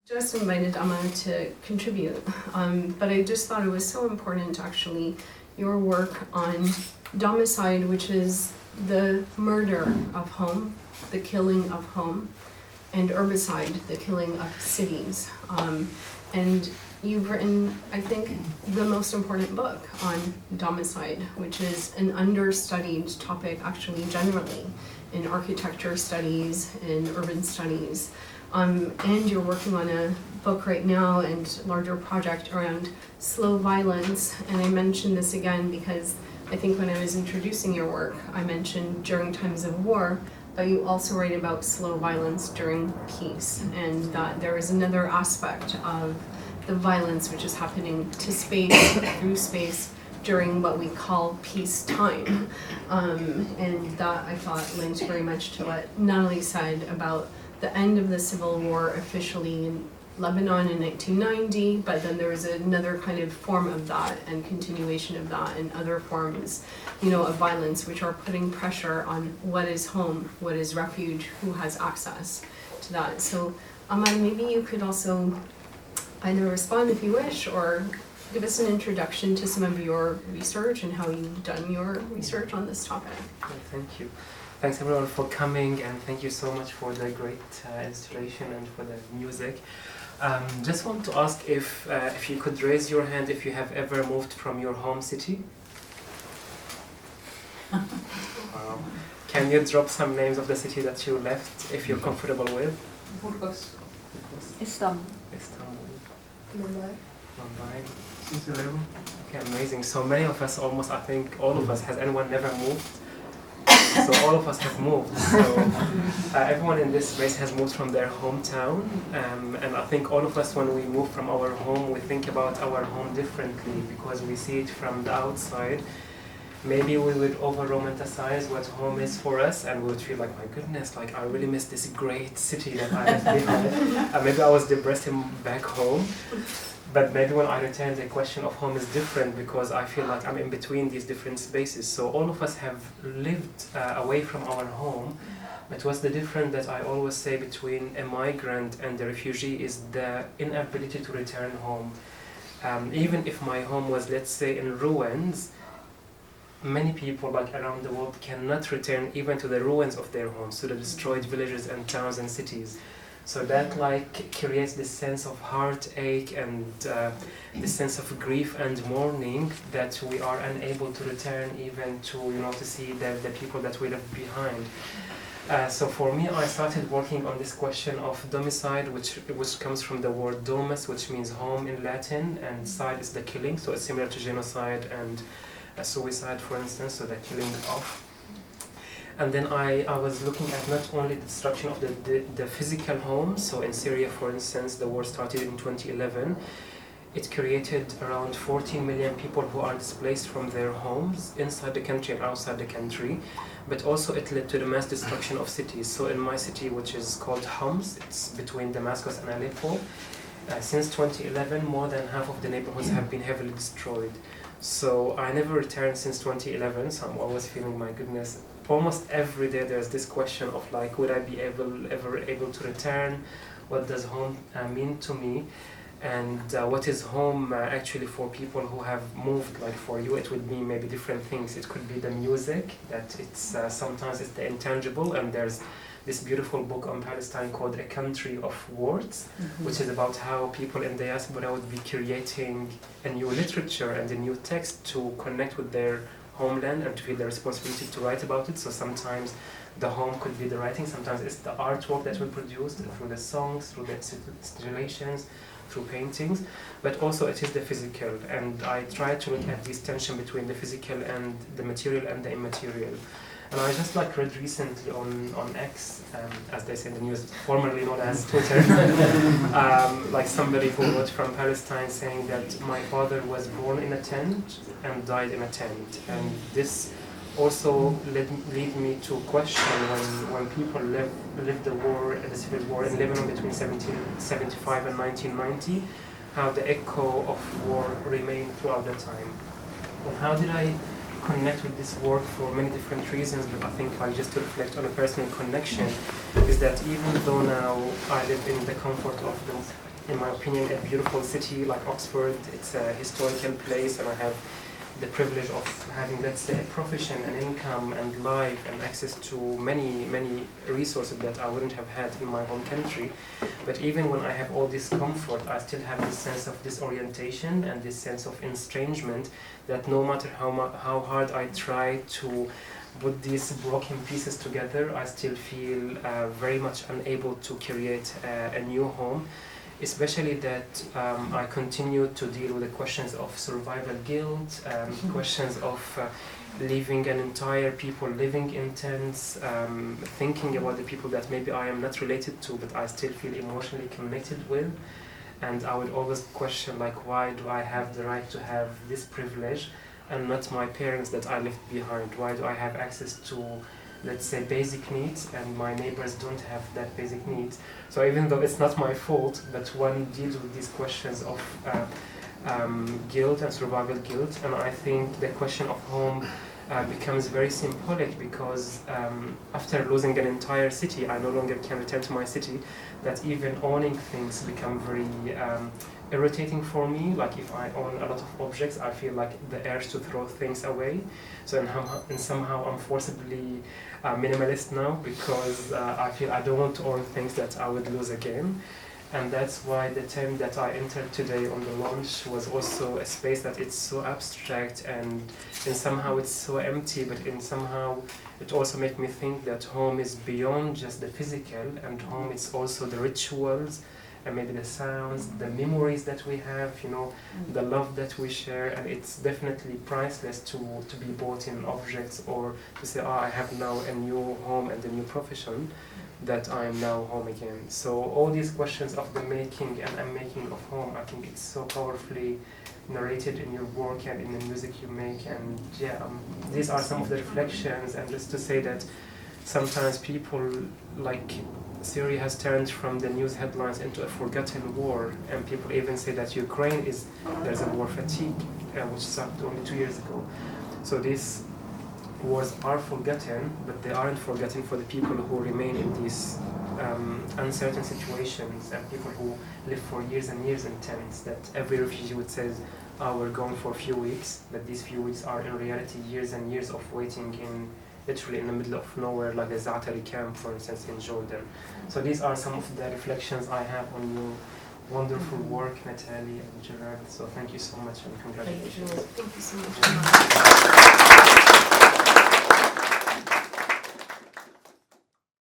Just invited Ammar to contribute, but I just thought it was so important actually, your work on domicide, which is the murder of home, the killing of home, and herbicide, the killing of cities. And you've written, I think, the most important book on domicide, which is an understudied topic actually generally in architecture studies, in urban studies. And you're working on a book right now and larger project around slow violence. And I mention this again because I think when I was introducing your work, I mentioned during times of war, but you also write about slow violence during peace, and that there is another aspect of the violence which is happening to space, through space, during what we call peacetime. And that I thought linked very much to what Nathalie said about the end of the civil war officially in Lebanon in 1990, but then there was another kind of form of that and continuation of that and other forms, of violence which are putting pressure on what is home, what is refuge, who has access to that. So Ammar, maybe you could also either respond if you wish or give us an introduction to some of your research and how you've done your research on this topic. Thank you. Thanks everyone for coming, and thank you so much for the great installation and for the music. Just want to ask if you could raise your hand if you have ever moved from your home city. Can you drop some names of the city that you left if you're comfortable with? Burgos. Istanbul. Mumbai. Okay, amazing. So many of us, almost I think all of us, has anyone never moved? So all of us have moved. So everyone in this space has moved from their hometown, and I think all of us, when we move from our home, we think about our home differently because we see it from the outside. Maybe we would over-romanticize what home is for us, and we would feel like, my goodness, like I really miss this great city that I left behind. Maybe I was depressed back home. But maybe when I return, the question of home is different because I feel like I'm in between these different spaces. So all of us have lived away from our home. But what's the difference that I always say between a migrant and a refugee is the inability to return home. Even if my home was, let's say, in ruins, many people like around the world cannot return even to the ruins of their homes, to the destroyed villages and towns and cities. So that creates this sense of heartache and this sense of grief and mourning that we are unable to return even to to see the people that we left behind. So for me, I started working on this question of domicide, which comes from the word domus, which means home in Latin, and side is the killing. So it's similar to genocide and suicide, for instance. So the killing of. And then I was looking at not only the destruction of the physical home. So in Syria, for instance, the war started in 2011. It created around 14 million people who are displaced from their homes inside the country and outside the country. But also it led to the mass destruction of cities. So in my city, which is called Homs, it's between Damascus and Aleppo. Since 2011, more than half of the neighborhoods have been heavily destroyed. So I never returned since 2011, so I'm always feeling, my goodness, almost every day there's this question of like, would I be ever able to return? What does home mean to me? And what is home actually for people who have moved? Like for you, it would mean maybe different things. It could be the music, that it's sometimes it's the intangible, and there's this beautiful book on Palestine called A Country of Words, which is about how people in diaspora would be creating a new literature and a new text to connect with their homeland and to feel the responsibility to write about it. So sometimes the home could be the writing, sometimes it's the artwork that we produce through the songs, through the installations, through paintings, but also it is the physical. And I try to look at this tension between the physical and the material and the immaterial. And I just read recently on X, as they say in the news, formerly known as Twitter, somebody who wrote from Palestine saying that my father was born in a tent and died in a tent. And this also led me to question when people lived the civil war in Lebanon between 1775 and 1990, how the echo of war remained throughout the time. And how did I connect with this work for many different reasons, but I think just to reflect on a personal connection is that even though now I live in the comfort of in my opinion, a beautiful city like Oxford. It's a historical place, and I have the privilege of having, let's say, a profession, an income, and life, and access to many, many resources that I wouldn't have had in my home country. But even when I have all this comfort, I still have this sense of disorientation and this sense of estrangement that no matter how hard I try to put these broken pieces together, I still feel very much unable to create a new home. Especially that I continue to deal with the questions of survival guilt, questions of leaving an entire people living in tents, thinking about the people that maybe I am not related to, but I still feel emotionally connected with. And I would always question, like, why do I have the right to have this privilege and not my parents that I left behind? Why do I have access to, let's say, basic needs, and my neighbors don't have that basic needs? So even though it's not my fault, but one deals with these questions of guilt and survival guilt, and I think the question of home becomes very symbolic because after losing an entire city, I no longer can return to my city, that even owning things become very irritating for me. Like if I own a lot of objects, I feel like the urge to throw things away. So and somehow I'm forcibly minimalist now because I feel I don't want to own things that I would lose again. And that's why the term that I entered today on the launch was also a space that it's so abstract and somehow it's so empty, but in somehow it also made me think that home is beyond just the physical, and home is also the rituals and maybe the sounds, the memories that we have, you know, the love that we share, and it's definitely priceless to be bought in objects or to say, oh, I have now a new home and a new profession, that I am now home again. So all these questions of the making and unmaking of home, I think it's so powerfully narrated in your work and in the music you make. And yeah, these are some of the reflections. And just to say that sometimes people, like, Syria has turned from the news headlines into a forgotten war, and people even say that Ukraine there's a war fatigue, which stopped only 2 years ago. So these wars are forgotten, but they aren't forgotten for the people who remain in these uncertain situations, and people who live for years and years in tents, that every refugee would say, oh, we're going for a few weeks, but these few weeks are in reality years and years of waiting literally in the middle of nowhere, like the Zaatari camp, for instance, in Jordan. So these are some of the reflections I have on your wonderful work, Nathalie and Gerard. So thank you so much and congratulations. Thank you so much.